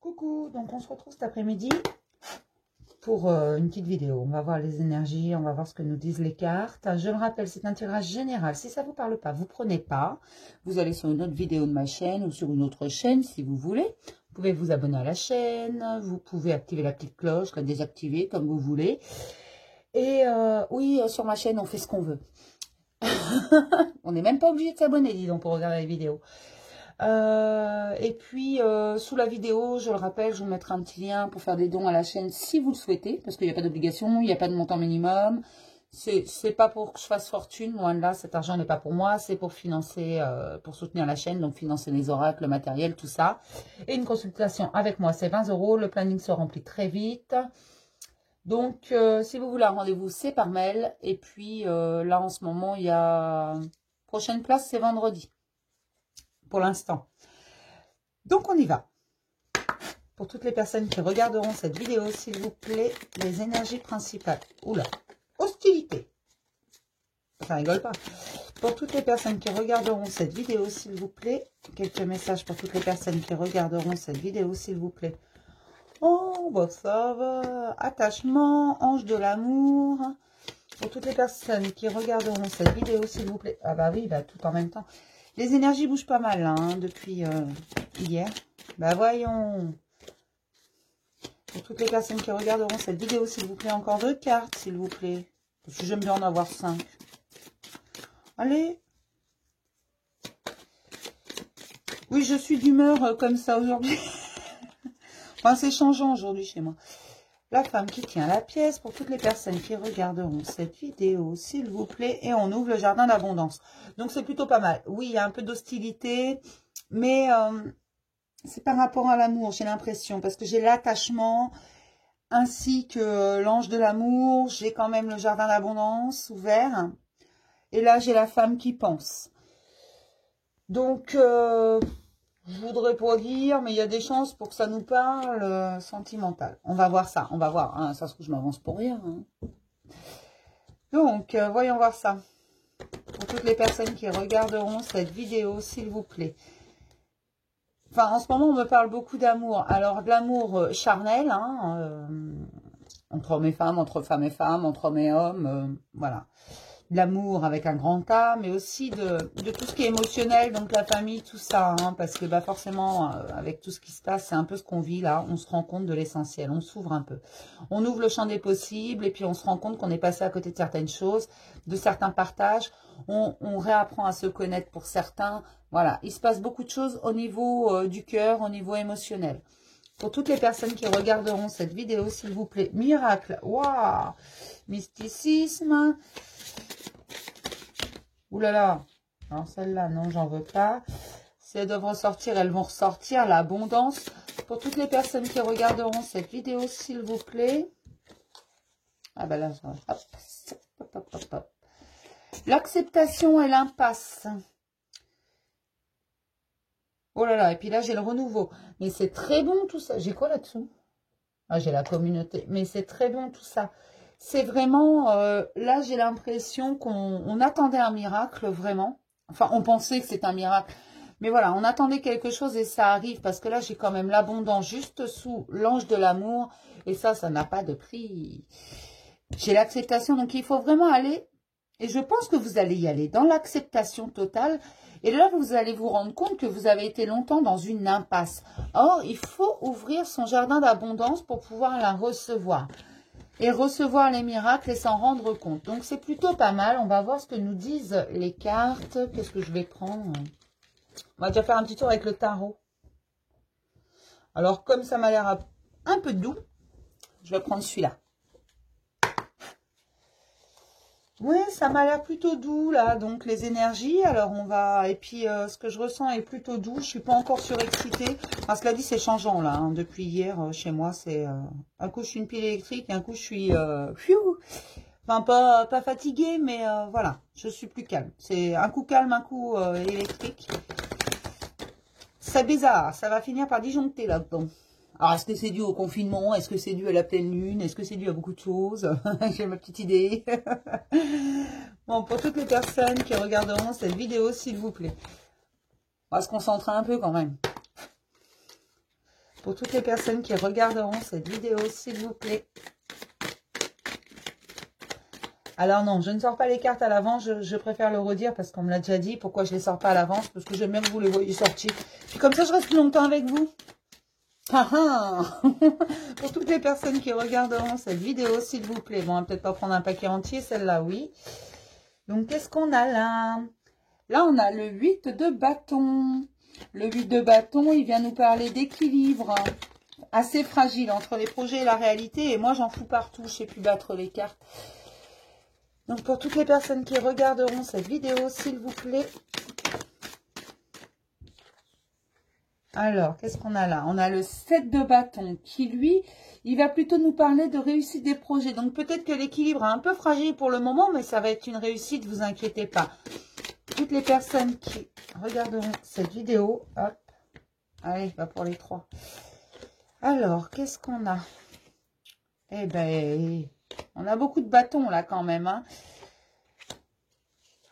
Coucou, donc on se retrouve cet après-midi pour une petite vidéo. On va voir les énergies, on va voir ce que nous disent les cartes. Je le rappelle, c'est un tirage général. Si ça ne vous parle pas, vous prenez pas. Vous allez sur une autre vidéo de ma chaîne ou sur une autre chaîne si vous voulez. Vous pouvez vous abonner à la chaîne, vous pouvez activer la petite cloche, la désactiver comme vous voulez. Et oui, sur ma chaîne, on fait ce qu'on veut. On n'est même pas obligé de s'abonner, dis donc, pour regarder les vidéos. Et puis, sous la vidéo, je le rappelle, je vous mettrai un petit lien pour faire des dons à la chaîne si vous le souhaitez, parce qu'il n'y a pas d'obligation, il n'y a pas de montant minimum. C'est pas pour que je fasse fortune, loin de là, cet argent n'est pas pour moi, c'est pour financer, pour soutenir la chaîne, donc financer les oracles, le matériel, tout ça. Et une consultation avec moi, c'est 20 €, le planning se remplit très vite. Donc, si vous voulez un rendez-vous, c'est par mail. Et puis, là, en ce moment, il y a... Prochaine place, c'est vendredi. Pour l'instant. Donc, on y va. Pour toutes les personnes qui regarderont cette vidéo, s'il vous plaît, les énergies principales. Oula, hostilité. Ça rigole pas. Pour toutes les personnes qui regarderont cette vidéo, s'il vous plaît, quelques messages pour toutes les personnes qui regarderont cette vidéo, s'il vous plaît. Oh, bah ça va. Attachement, ange de l'amour. Pour toutes les personnes qui regarderont cette vidéo, s'il vous plaît. Ah bah oui, bah tout en même temps. Les énergies bougent pas mal hein, depuis hier. Bah voyons. Pour toutes les personnes qui regarderont cette vidéo, s'il vous plaît, encore 2 cartes, s'il vous plaît. Parce que j'aime bien en avoir 5. Allez. Oui, je suis d'humeur comme ça aujourd'hui. Enfin, c'est changeant aujourd'hui chez moi. La femme qui tient la pièce, pour toutes les personnes qui regarderont cette vidéo, s'il vous plaît. Et on ouvre le jardin d'abondance. Donc, c'est plutôt pas mal. Oui, il y a un peu d'hostilité, mais c'est par rapport à l'amour, j'ai l'impression. Parce que j'ai l'attachement, ainsi que l'ange de l'amour. J'ai quand même le jardin d'abondance ouvert. Et là, j'ai la femme qui pense. Donc... je voudrais pas dire, mais il y a des chances pour que ça nous parle sentimental. On va voir ça, on va voir. Hein, ça se trouve, je m'avance pour rien. Hein. Donc, voyons voir ça. Pour toutes les personnes qui regarderont cette vidéo, s'il vous plaît. Enfin, en ce moment, on me parle beaucoup d'amour. Alors, de l'amour charnel, hein, entre hommes et femmes, entre femmes et femmes, entre hommes et hommes, voilà. De l'amour avec un grand A, mais aussi de tout ce qui est émotionnel, donc la famille, tout ça, hein, parce que bah forcément, avec tout ce qui se passe, c'est un peu ce qu'on vit là, on se rend compte de l'essentiel, on s'ouvre un peu. On ouvre le champ des possibles, et puis on se rend compte qu'on est passé à côté de certaines choses, de certains partages, on réapprend à se connaître pour certains, voilà, il se passe beaucoup de choses au niveau du cœur, au niveau émotionnel. Pour toutes les personnes qui regarderont cette vidéo, s'il vous plaît, miracle, waouh, mysticisme. Ouh là là, alors celle-là, non, j'en veux pas. Si elles doivent ressortir, elles vont ressortir. L'abondance. Pour toutes les personnes qui regarderont cette vidéo, s'il vous plaît. Ah ben là, hop, hop, hop, hop, hop. L'acceptation et l'impasse. Oh là là, et puis là, j'ai le renouveau. Mais c'est très bon tout ça. J'ai quoi là-dessous? Ah, j'ai la communauté. Mais c'est très bon tout ça. C'est vraiment, là j'ai l'impression qu'on attendait un miracle, vraiment. Enfin, on pensait que c'était un miracle. Mais voilà, on attendait quelque chose et ça arrive. Parce que là, j'ai quand même l'abondance juste sous l'ange de l'amour. Et ça n'a pas de prix. J'ai l'acceptation. Donc, il faut vraiment aller. Et je pense que vous allez y aller dans l'acceptation totale. Et là, vous allez vous rendre compte que vous avez été longtemps dans une impasse. Or, il faut ouvrir son jardin d'abondance pour pouvoir la recevoir. Et recevoir les miracles et s'en rendre compte. Donc, c'est plutôt pas mal. On va voir ce que nous disent les cartes. Qu'est-ce que je vais prendre? On va déjà faire un petit tour avec le tarot. Alors, comme ça m'a l'air un peu doux, je vais prendre celui-là. Oui, ça m'a l'air plutôt doux, là. Donc, les énergies. Alors, on va... Et puis, ce que je ressens est plutôt doux. Je suis pas encore surexcitée. Enfin, cela dit, c'est changeant, là. Hein. Depuis hier, chez moi, c'est... un coup, je suis une pile électrique. Et un coup, je suis... Enfin, pas fatiguée, mais voilà. Je suis plus calme. C'est un coup calme, un coup électrique. C'est bizarre. Ça va finir par disjoncter, là-dedans. Alors, est-ce que c'est dû au confinement? Est-ce que c'est dû à la pleine lune? Est-ce que c'est dû à beaucoup de choses? J'ai ma petite idée. Bon, pour toutes les personnes qui regarderont cette vidéo, s'il vous plaît. On va se concentrer un peu quand même. Pour toutes les personnes qui regarderont cette vidéo, s'il vous plaît. Alors non, je ne sors pas les cartes à l'avance, je préfère le redire parce qu'on me l'a déjà dit. Pourquoi je ne les sors pas à l'avance? Parce que j'aime bien que vous les voyez sortir. Et comme ça, je reste plus longtemps avec vous. Ah ah. Pour toutes les personnes qui regarderont cette vidéo, s'il vous plaît. Bon, on va peut-être pas prendre un paquet entier, celle-là, oui. Donc, qu'est-ce qu'on a là? Là, on a le 8 de bâton. Le 8 de bâton, il vient nous parler d'équilibre assez fragile entre les projets et la réalité. Et moi, j'en fous partout, je ne sais plus battre les cartes. Donc, pour toutes les personnes qui regarderont cette vidéo, s'il vous plaît. Alors, qu'est-ce qu'on a là? On a le 7 de bâton qui, lui, il va plutôt nous parler de réussite des projets. Donc, peut-être que l'équilibre est un peu fragile pour le moment, mais ça va être une réussite, vous inquiétez pas. Toutes les personnes qui regarderont cette vidéo, hop, allez, va pour les 3. Alors, qu'est-ce qu'on a? Eh ben, on a beaucoup de bâtons là quand même, hein.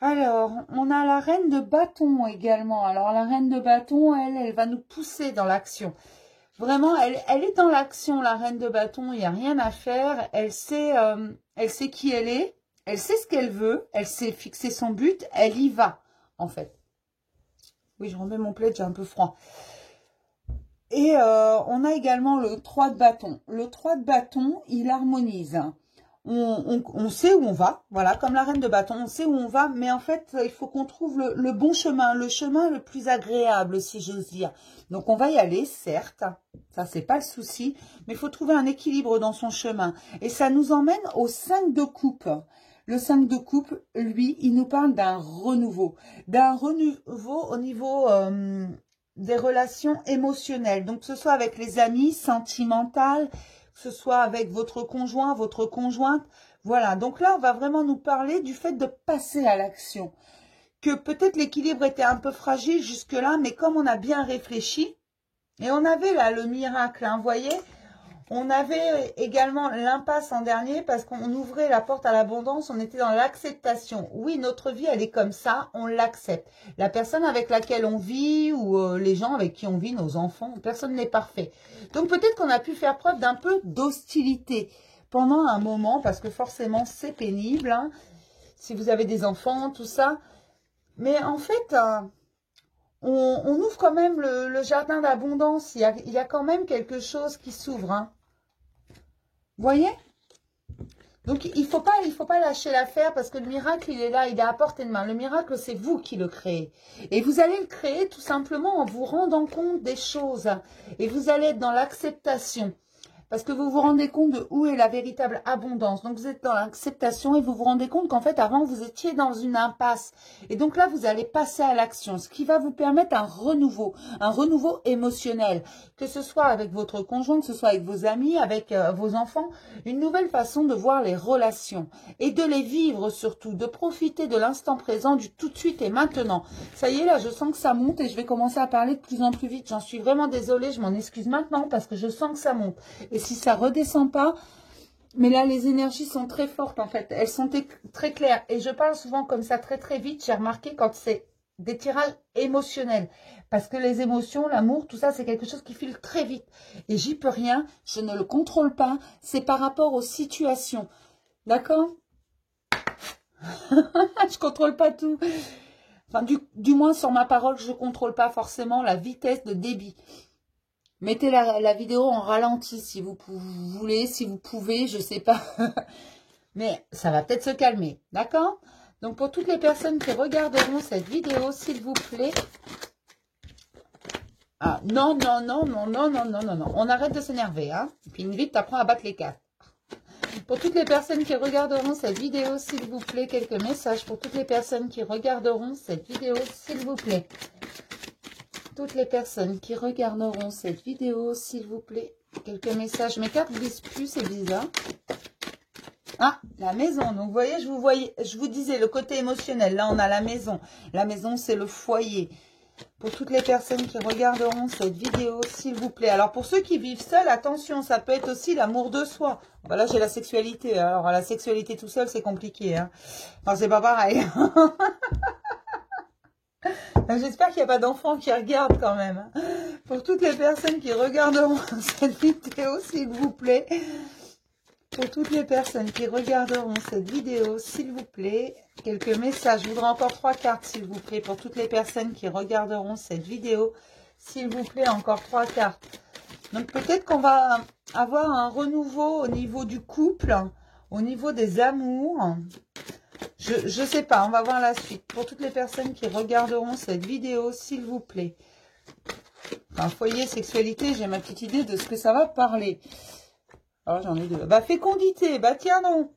Alors, on a la reine de bâton également. Alors, la reine de bâton, elle va nous pousser dans l'action. Vraiment, elle est dans l'action, la reine de bâton. Il n'y a rien à faire. Elle sait qui elle est. Elle sait ce qu'elle veut. Elle sait fixer son but. Elle y va, en fait. Oui, je remets mon plaid, j'ai un peu froid. Et on a également le 3 de bâton. Le 3 de bâton, il harmonise. On sait où on va, voilà, comme la reine de bâton, on sait où on va, mais en fait, il faut qu'on trouve le bon chemin, le chemin le plus agréable, si j'ose dire. Donc, on va y aller, certes, ça, c'est pas le souci, mais il faut trouver un équilibre dans son chemin. Et ça nous emmène au 5 de coupe. Le 5 de coupe, lui, il nous parle d'un renouveau au niveau des relations émotionnelles. Donc, que ce soit avec les amis, sentimentales, que ce soit avec votre conjoint, votre conjointe. Voilà, donc là, on va vraiment nous parler du fait de passer à l'action. Que peut-être l'équilibre était un peu fragile jusque-là, mais comme on a bien réfléchi, et on avait là le miracle, hein, vous voyez, on avait également l'impasse en dernier parce qu'on ouvrait la porte à l'abondance, on était dans l'acceptation. Oui, notre vie, elle est comme ça, on l'accepte. La personne avec laquelle on vit ou les gens avec qui on vit, nos enfants, personne n'est parfait. Donc peut-être qu'on a pu faire preuve d'un peu d'hostilité pendant un moment parce que forcément, c'est pénible, hein, si vous avez des enfants, tout ça. Mais en fait, on ouvre quand même le jardin d'abondance. Il y a quand même quelque chose qui s'ouvre, hein. Vous voyez? Donc, il faut pas lâcher l'affaire parce que le miracle, il est là, il est à portée de main. Le miracle, c'est vous qui le créez. Et vous allez le créer tout simplement en vous rendant compte des choses. Et vous allez être dans l'acceptation. Parce que vous vous rendez compte de où est la véritable abondance. Donc, vous êtes dans l'acceptation et vous vous rendez compte qu'en fait, avant, vous étiez dans une impasse. Et donc là, vous allez passer à l'action, ce qui va vous permettre un renouveau émotionnel. Que ce soit avec votre conjoint, que ce soit avec vos amis, avec vos enfants. Une nouvelle façon de voir les relations. Et de les vivre surtout. De profiter de l'instant présent, du tout de suite et maintenant. Ça y est, là, je sens que ça monte et je vais commencer à parler de plus en plus vite. J'en suis vraiment désolée, je m'en excuse maintenant parce que je sens que ça monte. Et si ça redescend pas, mais là, les énergies sont très fortes, en fait. Elles sont très claires. Et je parle souvent comme ça, très, très vite. J'ai remarqué quand c'est des tirages émotionnels. Parce que les émotions, l'amour, tout ça, c'est quelque chose qui file très vite. Et j'y peux rien. Je ne le contrôle pas. C'est par rapport aux situations. D'accord? Je contrôle pas tout. Enfin, du moins, sur ma parole, je ne contrôle pas forcément la vitesse de débit. Mettez la vidéo en ralenti si vous voulez, si vous pouvez, je sais pas. Mais ça va peut-être se calmer, d'accord? Donc, pour toutes les personnes qui regarderont cette vidéo, s'il vous plaît. Ah, non. On arrête de s'énerver, hein? Et puis, vite, t'apprends à battre les cartes. Pour toutes les personnes qui regarderont cette vidéo, s'il vous plaît, quelques messages. Pour toutes les personnes qui regarderont cette vidéo, s'il vous plaît. Toutes les personnes qui regarderont cette vidéo, s'il vous plaît, quelques messages. Mes cartes ne glissent plus, c'est bizarre. Ah, la maison. Donc, vous voyez, je vous disais le côté émotionnel. Là, on a la maison. La maison, c'est le foyer. Pour toutes les personnes qui regarderont cette vidéo, s'il vous plaît. Alors, pour ceux qui vivent seuls, attention, ça peut être aussi l'amour de soi. Voilà, j'ai la sexualité. Alors, la sexualité tout seul, c'est compliqué, hein. Enfin, c'est pas pareil. J'espère qu'il n'y a pas d'enfants qui regardent quand même. Pour toutes les personnes qui regarderont cette vidéo, s'il vous plaît. Pour toutes les personnes qui regarderont cette vidéo, s'il vous plaît, quelques messages. Je voudrais encore 3 cartes, s'il vous plaît. Pour toutes les personnes qui regarderont cette vidéo, s'il vous plaît, encore 3 cartes. Donc peut-être qu'on va avoir un renouveau au niveau du couple, au niveau des amours. Je sais pas, on va voir la suite. Pour toutes les personnes qui regarderont cette vidéo, s'il vous plaît. Enfin, foyer, sexualité, j'ai ma petite idée de ce que ça va parler. Alors j'en ai 2. Bah fécondité, bah tiens non.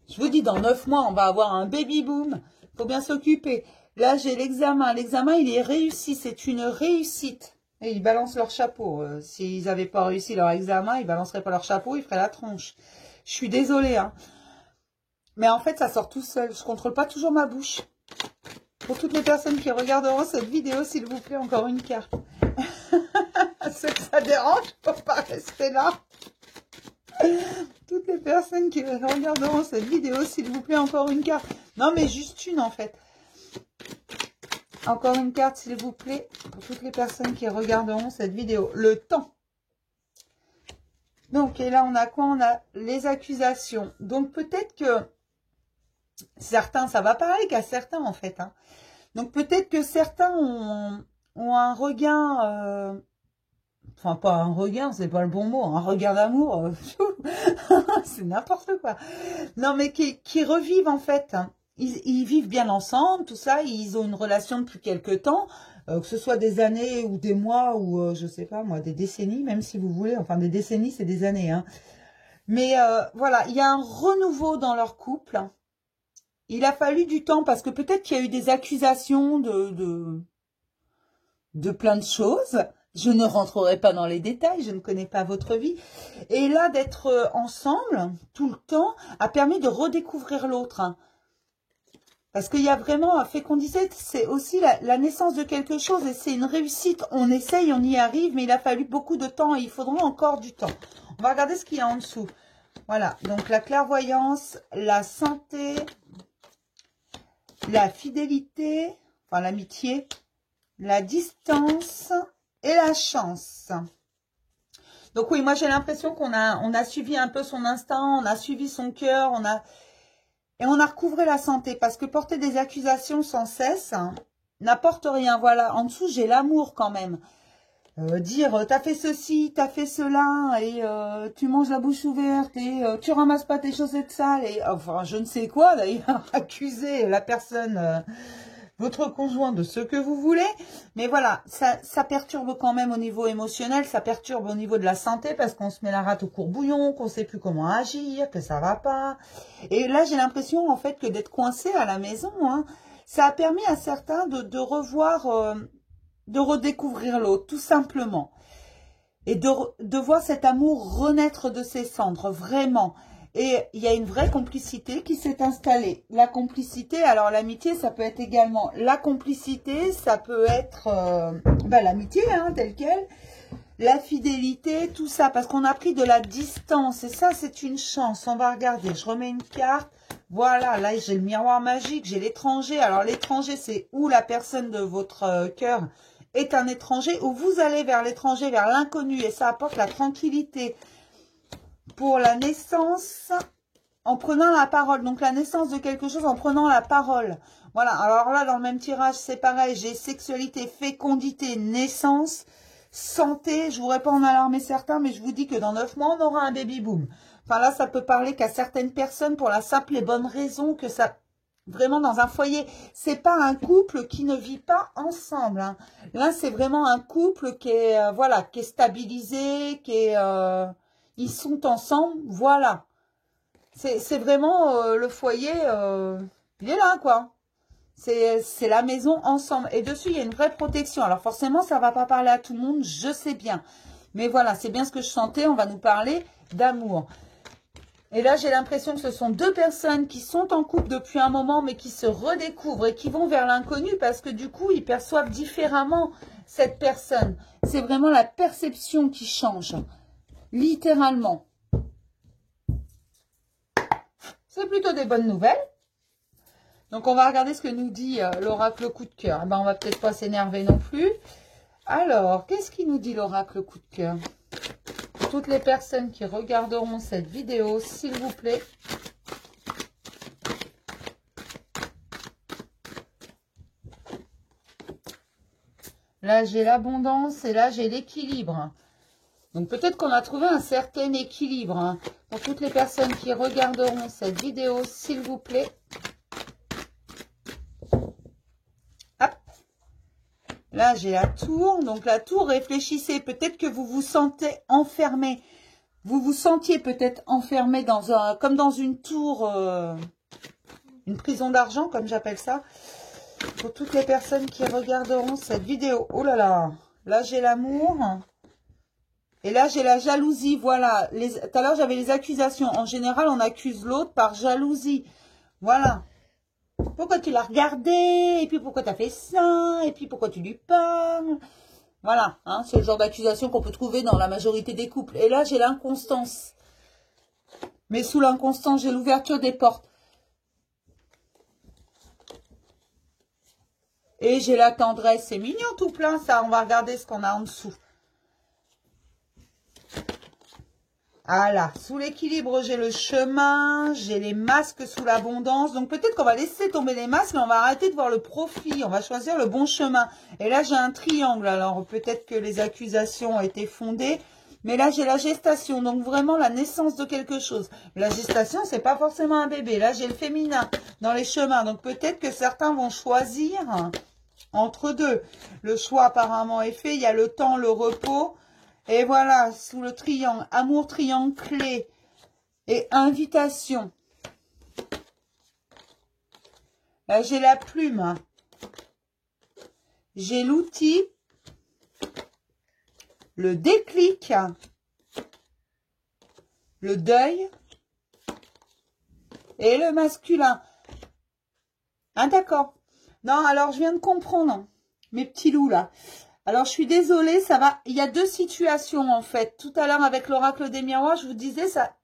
Je vous dis, dans 9 mois, on va avoir un baby boom. Faut bien s'occuper. Là, j'ai l'examen. L'examen, il est réussi. C'est une réussite. Et ils balancent leur chapeau. S'ils n'avaient pas réussi leur examen, ils balanceraient pas leur chapeau, ils feraient la tronche. Je suis désolée, hein. Mais en fait, ça sort tout seul. Je contrôle pas toujours ma bouche. Pour toutes les personnes qui regarderont cette vidéo, s'il vous plaît, encore une carte. Ceux que ça dérange, faut pas rester là. Toutes les personnes qui regarderont cette vidéo, s'il vous plaît, encore une carte. Non, mais juste une, en fait. Encore une carte, s'il vous plaît, pour toutes les personnes qui regarderont cette vidéo. Le temps. Donc, et là, on a quoi? On a les accusations. Donc, peut-être que certains, ça va parler qu'à certains, en fait. Hein. Donc, peut-être que certains ont un regain... Enfin, pas un regain, c'est pas le bon mot. Un regain d'amour. C'est n'importe quoi. Non, mais qui revivent, en fait. Hein. Ils vivent bien ensemble, tout ça. Ils ont une relation depuis quelque temps. Que ce soit des années ou des mois ou, je sais pas moi, des décennies, même si vous voulez. Enfin, des décennies, c'est des années. Hein. Mais voilà, il y a un renouveau dans leur couple. Il a fallu du temps parce que peut-être qu'il y a eu des accusations de plein de choses. Je ne rentrerai pas dans les détails, je ne connais pas votre vie. Et là, d'être ensemble tout le temps a permis de redécouvrir l'autre. Hein. Parce qu'il y a vraiment, fécondité, c'est aussi la naissance de quelque chose et c'est une réussite. On essaye, on y arrive, mais il a fallu beaucoup de temps et il faudra encore du temps. On va regarder ce qu'il y a en dessous. Voilà, donc la clairvoyance, la santé, la fidélité, enfin l'amitié, la distance et la chance. Donc oui, moi j'ai l'impression qu'on a suivi un peu son instinct, on a suivi son cœur, et on a recouvré la santé. Parce que porter des accusations sans cesse n'apporte rien. Voilà, en dessous j'ai l'amour quand même. Dire t'as fait ceci, t'as fait cela, et tu manges la bouche ouverte, et tu ramasses pas tes chaussettes sales, et enfin je ne sais quoi d'ailleurs, accuser la personne... votre conjoint de ce que vous voulez, mais voilà, ça perturbe quand même au niveau émotionnel, ça perturbe au niveau de la santé parce qu'on se met la rate au courbouillon, qu'on sait plus comment agir, que ça va pas. Et là, j'ai l'impression en fait que d'être coincé à la maison, hein, ça a permis à certains de revoir, de redécouvrir l'autre, tout simplement. Et de voir cet amour renaître de ses cendres, vraiment. Et il y a une vraie complicité qui s'est installée. La complicité, alors l'amitié, ça peut être également la complicité, ça peut être l'amitié, hein, telle quelle, la fidélité, tout ça, parce qu'on a pris de la distance. Et ça, c'est une chance. On va regarder, je remets une carte. Voilà, là, j'ai le miroir magique, j'ai l'étranger. Alors, l'étranger, c'est où la personne de votre cœur est un étranger, ou vous allez vers l'étranger, vers l'inconnu, et ça apporte la tranquillité. Pour la naissance, en prenant la parole. Donc, la naissance de quelque chose en prenant la parole. Voilà. Alors là, dans le même tirage, c'est pareil. J'ai sexualité, fécondité, naissance, santé. Je ne voudrais pas en alarmer certains, mais je vous dis que dans 9 mois, on aura un baby boom. Enfin, là, ça peut parler qu'à certaines personnes pour la simple et bonne raison que ça... Vraiment, dans un foyer, c'est pas un couple qui ne vit pas ensemble. Hein. Là, c'est vraiment un couple qui est, qui est stabilisé, qui est... ils sont ensemble, voilà. C'est vraiment le foyer, il est là, quoi. C'est la maison ensemble. Et dessus, il y a une vraie protection. Alors forcément, ça ne va pas parler à tout le monde, je sais bien. Mais voilà, c'est bien ce que je sentais. On va nous parler d'amour. Et là, j'ai l'impression que ce sont 2 personnes qui sont en couple depuis un moment, mais qui se redécouvrent et qui vont vers l'inconnu parce que du coup, ils perçoivent différemment cette personne. C'est vraiment la perception qui change. Littéralement. C'est plutôt des bonnes nouvelles. Donc, on va regarder ce que nous dit l'oracle coup de cœur. Eh ben, on va peut-être pas s'énerver non plus. Alors, qu'est-ce qui nous dit l'oracle coup de cœur? Toutes les personnes qui regarderont cette vidéo, s'il vous plaît. Là, j'ai l'abondance et là, j'ai l'équilibre. Donc, peut-être qu'on a trouvé un certain équilibre. Hein. Pour toutes les personnes qui regarderont cette vidéo, s'il vous plaît. Hop. Là, j'ai la tour. Donc, la tour, réfléchissez. Peut-être que vous vous sentez enfermé. Vous vous sentiez peut-être enfermé dans comme dans une tour, une prison d'argent, comme j'appelle ça. Pour toutes les personnes qui regarderont cette vidéo. Oh là là. Là, j'ai l'amour. Et là, j'ai la jalousie. Voilà. Tout à l'heure, j'avais les accusations. En général, on accuse l'autre par jalousie. Voilà. Pourquoi tu l'as regardé? Et puis, pourquoi tu as fait ça? Et puis, pourquoi tu lui parles? Voilà. Hein, c'est le genre d'accusation qu'on peut trouver dans la majorité des couples. Et là, j'ai l'inconstance. Mais sous l'inconstance, j'ai l'ouverture des portes. Et j'ai la tendresse. C'est mignon tout plein, ça. On va regarder ce qu'on a en dessous. Voilà. Sous l'équilibre, j'ai le chemin. J'ai les masques sous l'abondance. Donc, peut-être qu'on va laisser tomber les masques, mais on va arrêter de voir le profit. On va choisir le bon chemin. Et là, j'ai un triangle. Alors, peut-être que les accusations ont été fondées. Mais là, j'ai la gestation. Donc, vraiment, la naissance de quelque chose. La gestation, c'est pas forcément un bébé. Là, j'ai le féminin dans les chemins. Donc, peut-être que certains vont choisir entre deux. Le choix apparemment est fait. Il y a le temps, le repos. Et voilà, sous le triangle, amour triangle clé et invitation. Là, j'ai la plume. J'ai l'outil. Le déclic. Le deuil. Et le masculin. Ah, d'accord. Non, alors, je viens de comprendre. Mes petits loups, là. Alors, je suis désolée, ça va. Il y a deux situations, en fait. Tout à l'heure, avec l'oracle des miroirs, je vous disais, ça,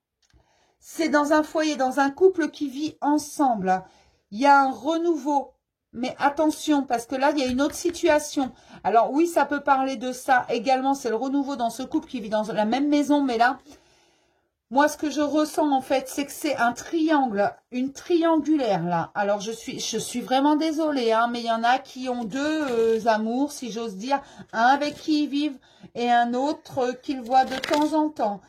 c'est dans un foyer, dans un couple qui vit ensemble. Il y a un renouveau. Mais attention, parce que là, il y a une autre situation. Alors, oui, ça peut parler de ça. Également, c'est le renouveau dans ce couple qui vit dans la même maison. Mais là, moi, ce que je ressens, en fait, c'est que c'est un triangle, une triangulaire, là. Alors, je suis vraiment désolée, hein, mais il y en a qui ont deux amours, si j'ose dire. Un avec qui ils vivent et un autre qu'ils voient de temps en temps.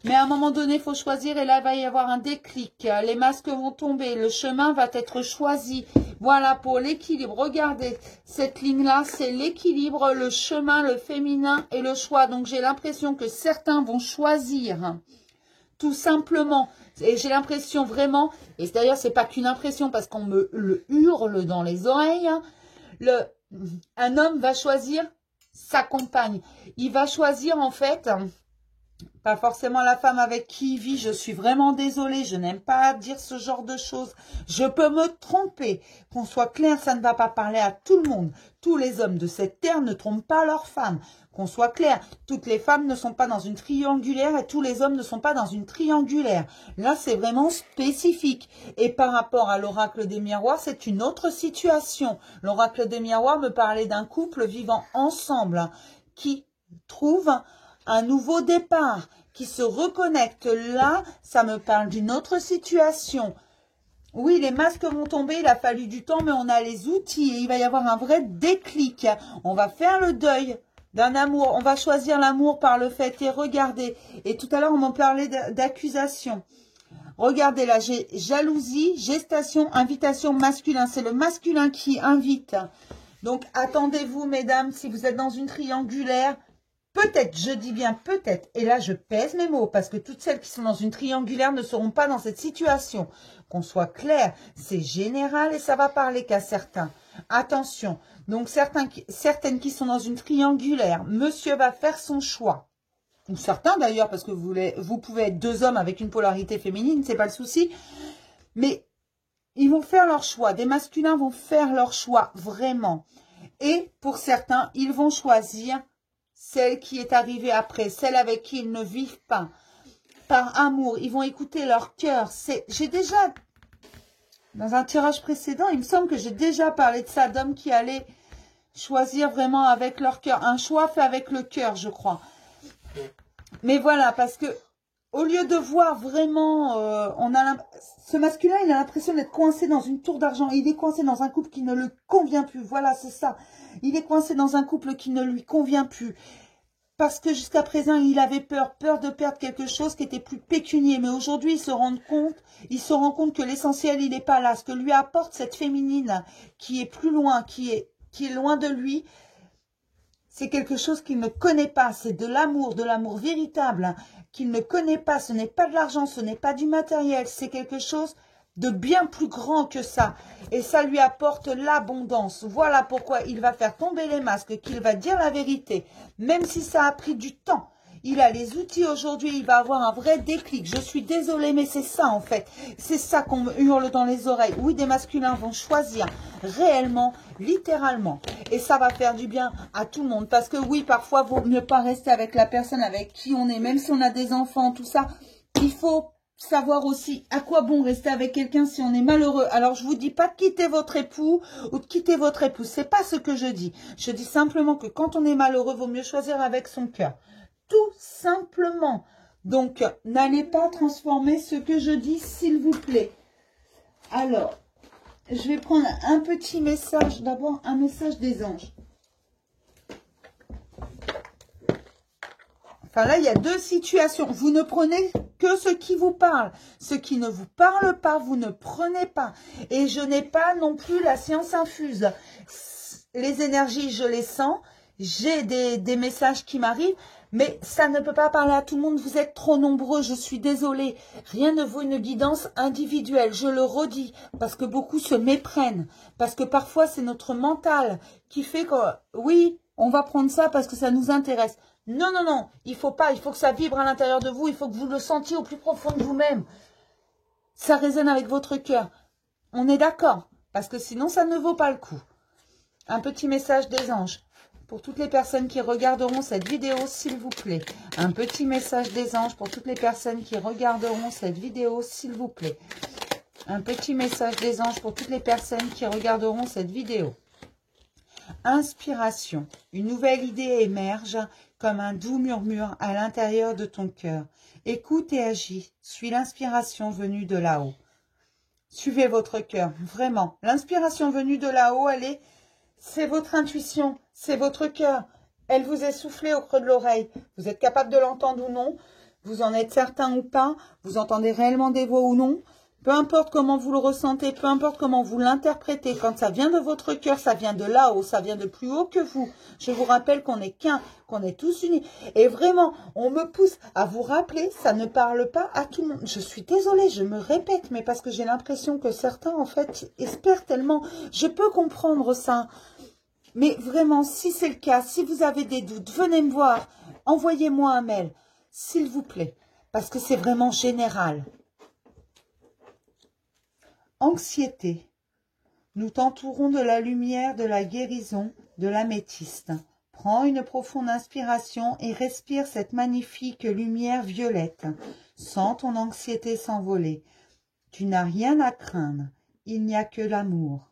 Mais à un moment donné, il faut choisir et là, il va y avoir un déclic. Les masques vont tomber, le chemin va être choisi. Voilà, pour l'équilibre. Regardez, cette ligne-là, c'est l'équilibre, le chemin, le féminin et le choix. Donc, j'ai l'impression que certains vont choisir tout simplement, et j'ai l'impression vraiment, et d'ailleurs c'est pas qu'une impression parce qu'on me le hurle dans les oreilles, hein, un homme va choisir sa compagne. Il va choisir en fait, pas forcément la femme avec qui il vit, je suis vraiment désolée, je n'aime pas dire ce genre de choses. Je peux me tromper, qu'on soit clair, ça ne va pas parler à tout le monde. Tous les hommes de cette terre ne trompent pas leurs femmes. Qu'on soit clair, toutes les femmes ne sont pas dans une triangulaire et tous les hommes ne sont pas dans une triangulaire. Là, c'est vraiment spécifique. Et par rapport à l'oracle des miroirs, c'est une autre situation. L'oracle des miroirs me parlait d'un couple vivant ensemble qui trouve un nouveau départ, qui se reconnecte. Là, ça me parle d'une autre situation. Oui, les masques vont tomber, il a fallu du temps, mais on a les outils et il va y avoir un vrai déclic. On va faire le deuil d'un amour. On va choisir l'amour par le fait. Et regardez, et tout à l'heure, on m'en parlait d'accusation. Regardez là, j'ai jalousie, gestation, invitation masculin. C'est le masculin qui invite. Donc, attendez-vous, mesdames, si vous êtes dans une triangulaire, peut-être, je dis bien peut-être, et là je pèse mes mots, parce que toutes celles qui sont dans une triangulaire ne seront pas dans cette situation. Qu'on soit clair, c'est général et ça va parler qu'à certains. Attention, donc certaines qui sont dans une triangulaire, monsieur va faire son choix. Ou certains d'ailleurs, parce que vous pouvez être deux hommes avec une polarité féminine, c'est pas le souci. Mais ils vont faire leur choix, des masculins vont faire leur choix, vraiment. Et pour certains, ils vont choisir celle qui est arrivée après, celle avec qui ils ne vivent pas. Par amour, ils vont écouter leur cœur. J'ai déjà, dans un tirage précédent, il me semble que j'ai déjà parlé de ça, d'hommes qui allaient Choisir vraiment avec leur cœur. Un choix fait avec le cœur, je crois. Mais voilà, parce que au lieu de voir vraiment, ce masculin, il a l'impression d'être coincé dans une tour d'argent. Il est coincé dans un couple qui ne le convient plus. Voilà, c'est ça. Il est coincé dans un couple qui ne lui convient plus. Parce que jusqu'à présent, il avait peur de perdre quelque chose qui était plus pécunier. Mais aujourd'hui, il se rend compte que l'essentiel, il n'est pas là. Ce que lui apporte cette féminine qui est plus loin, qui est loin de lui, c'est quelque chose qu'il ne connaît pas. C'est de l'amour véritable qu'il ne connaît pas. Ce n'est pas de l'argent, ce n'est pas du matériel. C'est quelque chose de bien plus grand que ça. Et ça lui apporte l'abondance. Voilà pourquoi il va faire tomber les masques, qu'il va dire la vérité. Même si ça a pris du temps. Il a les outils aujourd'hui, il va avoir un vrai déclic. Je suis désolée, mais c'est ça en fait. C'est ça qu'on me hurle dans les oreilles. Oui, des masculins vont choisir réellement, littéralement. Et ça va faire du bien à tout le monde. Parce que oui, parfois, il vaut mieux pas rester avec la personne avec qui on est. Même si on a des enfants, tout ça, il faut savoir aussi à quoi bon rester avec quelqu'un si on est malheureux. Alors, je vous dis pas de quitter votre époux ou de quitter votre épouse. C'est pas ce que je dis. Je dis simplement que quand on est malheureux, vaut mieux choisir avec son cœur. Tout simplement. Donc, n'allez pas transformer ce que je dis, s'il vous plaît. Alors, je vais prendre un petit message. D'abord, un message des anges. Enfin, là, il y a deux situations. Vous ne prenez que ce qui vous parle. Ce qui ne vous parle pas, vous ne prenez pas. Et je n'ai pas non plus la science infuse. Les énergies, je les sens. J'ai des messages qui m'arrivent. Mais ça ne peut pas parler à tout le monde. Vous êtes trop nombreux. Je suis désolée. Rien ne vaut une guidance individuelle. Je le redis. Parce que beaucoup se méprennent. Parce que parfois, c'est notre mental qui fait que, oui, on va prendre ça parce que ça nous intéresse. Non, non, non. Il faut pas. Il faut que ça vibre à l'intérieur de vous. Il faut que vous le sentiez au plus profond de vous-même. Ça résonne avec votre cœur. On est d'accord. Parce que sinon, ça ne vaut pas le coup. Un petit message des anges. Pour toutes les personnes qui regarderont cette vidéo, s'il vous plaît. Un petit message des anges pour toutes les personnes qui regarderont cette vidéo, s'il vous plaît. Un petit message des anges pour toutes les personnes qui regarderont cette vidéo. Inspiration. Une nouvelle idée émerge comme un doux murmure à l'intérieur de ton cœur. Écoute et agis. Suis l'inspiration venue de là-haut. Suivez votre cœur, vraiment. L'inspiration venue de là-haut, c'est votre intuition, c'est votre cœur. Elle vous est soufflée au creux de l'oreille. Vous êtes capable de l'entendre ou non. Vous en êtes certain ou pas. Vous entendez réellement des voix ou non. Peu importe comment vous le ressentez, peu importe comment vous l'interprétez. Quand ça vient de votre cœur, ça vient de là-haut, ça vient de plus haut que vous. Je vous rappelle qu'on n'est qu'un, qu'on est tous unis. Et vraiment, on me pousse à vous rappeler, ça ne parle pas à tout le monde. Je suis désolée, je me répète, mais parce que j'ai l'impression que certains, en fait, espèrent tellement. Je peux comprendre ça. Mais vraiment, si c'est le cas, si vous avez des doutes, venez me voir. Envoyez-moi un mail, s'il vous plaît. Parce que c'est vraiment général. Anxiété. Nous t'entourons de la lumière, de la guérison, de l'améthyste. Prends une profonde inspiration et respire cette magnifique lumière violette. Sens ton anxiété s'envoler. Tu n'as rien à craindre. Il n'y a que l'amour.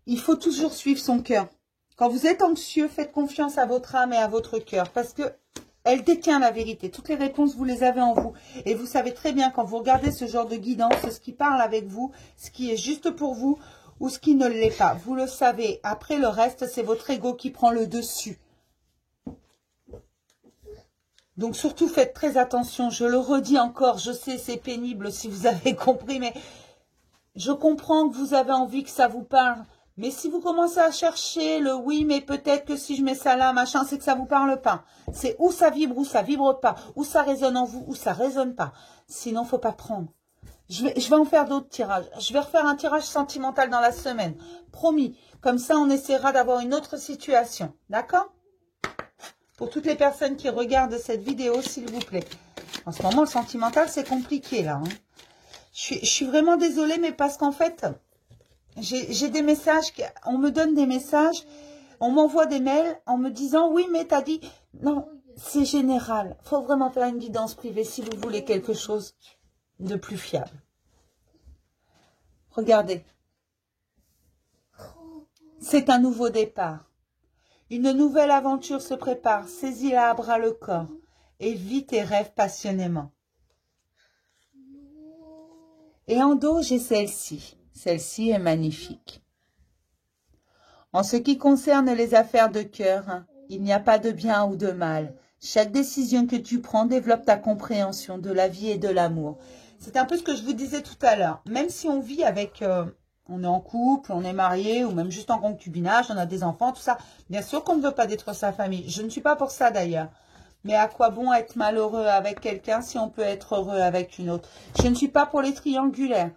Il faut toujours suivre son cœur. Quand vous êtes anxieux, faites confiance à votre âme et à votre cœur. Parce que elle détient la vérité. Toutes les réponses, vous les avez en vous. Et vous savez très bien, quand vous regardez ce genre de guidance, ce qui parle avec vous, ce qui est juste pour vous ou ce qui ne l'est pas. Vous le savez. Après, le reste, c'est votre ego qui prend le dessus. Donc, surtout, faites très attention. Je le redis encore. Je sais, c'est pénible si vous avez compris. Mais je comprends que vous avez envie que ça vous parle. Mais si vous commencez à chercher le oui, mais peut-être que si je mets ça là, machin, c'est que ça ne vous parle pas. C'est où ça vibre pas, où ça résonne en vous, où ça résonne pas. Sinon, faut pas prendre. Je vais en faire d'autres tirages. Je vais refaire un tirage sentimental dans la semaine. Promis. Comme ça, on essaiera d'avoir une autre situation. D'accord? Pour toutes les personnes qui regardent cette vidéo, s'il vous plaît. En ce moment, le sentimental, c'est compliqué là. Hein. Je suis vraiment désolée, mais parce qu'en fait... J'ai des messages, on me donne des messages, on m'envoie des mails en me disant, oui, mais t'as dit, non, c'est général. Il faut vraiment faire une guidance privée si vous voulez quelque chose de plus fiable. Regardez. C'est un nouveau départ. Une nouvelle aventure se prépare. Saisis-la à bras le corps et vis tes rêves passionnément. Et en dos, j'ai celle-ci. Celle-ci est magnifique. En ce qui concerne les affaires de cœur, il n'y a pas de bien ou de mal. Chaque décision que tu prends développe ta compréhension de la vie et de l'amour. C'est un peu ce que je vous disais tout à l'heure. Même si on vit avec... on est en couple, on est marié, ou même juste en concubinage, on a des enfants, tout ça. Bien sûr qu'on ne veut pas détruire sa famille. Je ne suis pas pour ça d'ailleurs. Mais à quoi bon être malheureux avec quelqu'un si on peut être heureux avec une autre? Je ne suis pas pour les triangulaires.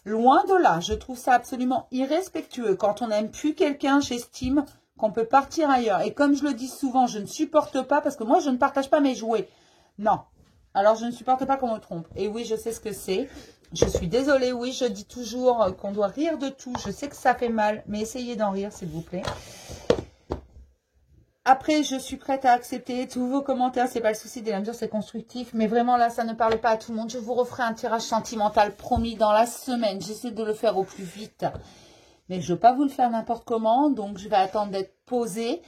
Loin de là, je trouve ça absolument irrespectueux. Quand on n'aime plus quelqu'un, j'estime qu'on peut partir ailleurs. Et comme je le dis souvent, je ne supporte pas, parce que moi, je ne partage pas mes jouets. Non. Alors, je ne supporte pas qu'on me trompe. Et oui, je sais ce que c'est. Je suis désolée, oui, je dis toujours qu'on doit rire de tout. Je sais que ça fait mal, mais essayez d'en rire, s'il vous plaît. Après, je suis prête à accepter tous vos commentaires. C'est pas le souci, dès la mesure, c'est constructif. Mais vraiment, là, ça ne parle pas à tout le monde. Je vous referai un tirage sentimental promis dans la semaine. J'essaie de le faire au plus vite. Mais je ne veux pas vous le faire n'importe comment. Donc, je vais attendre d'être posée.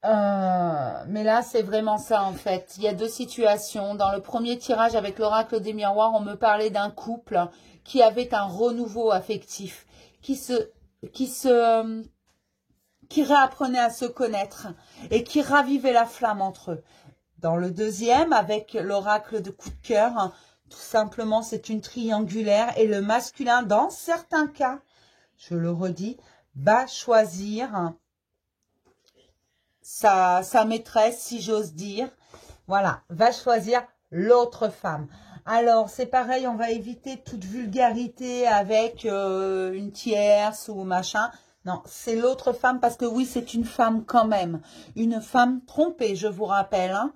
Mais là, c'est vraiment ça, en fait. Il y a deux situations. Dans le premier tirage avec l'oracle des miroirs, on me parlait d'un couple qui avait un renouveau affectif, qui réapprenait à se connaître et qui ravivait la flamme entre eux. Dans le deuxième, avec l'oracle de coup de cœur, tout simplement, c'est une triangulaire et le masculin, dans certains cas, je le redis, va choisir sa maîtresse, si j'ose dire. Voilà, va choisir l'autre femme. Alors, c'est pareil, on va éviter toute vulgarité avec une tierce ou machin. Non, c'est l'autre femme parce que oui, c'est une femme quand même. Une femme trompée, je vous rappelle. Hein.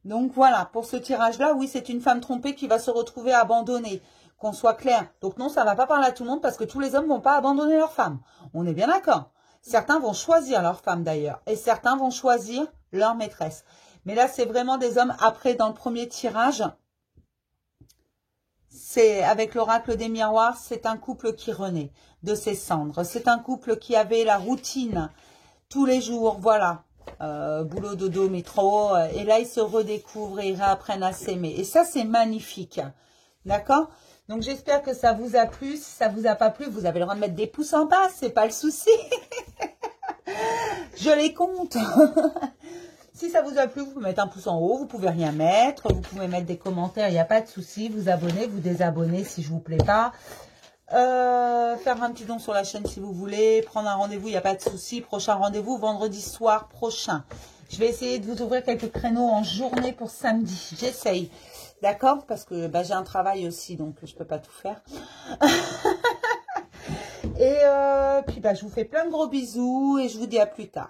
Donc voilà, pour ce tirage-là, oui, c'est une femme trompée qui va se retrouver abandonnée. Qu'on soit clair. Donc non, ça ne va pas parler à tout le monde parce que tous les hommes ne vont pas abandonner leur femme. On est bien d'accord. Certains vont choisir leur femme d'ailleurs. Et certains vont choisir leur maîtresse. Mais là, c'est vraiment des hommes. Après, dans le premier tirage, c'est avec l'oracle des miroirs, c'est un couple qui renaît de ses cendres. C'est un couple qui avait la routine tous les jours, voilà, boulot, dodo, métro. Et là, ils se redécouvrent et ils réapprennent à s'aimer. Et ça, c'est magnifique. D'accord? Donc, j'espère que ça vous a plu. Si ça vous a pas plu, vous avez le droit de mettre des pouces en bas. C'est pas le souci. Je les compte. Si ça vous a plu, vous pouvez mettre un pouce en haut. Vous pouvez rien mettre. Vous pouvez mettre des commentaires. Il n'y a pas de souci. Vous abonnez, vous désabonnez si je vous plaît pas. Faire un petit don sur la chaîne si vous voulez. Prendre un rendez-vous, il n'y a pas de souci. Prochain rendez-vous, vendredi soir prochain. Je vais essayer de vous ouvrir quelques créneaux en journée pour samedi. J'essaye. D'accord? Parce que bah, j'ai un travail aussi, donc je ne peux pas tout faire. Et puis bah, je vous fais plein de gros bisous et je vous dis à plus tard.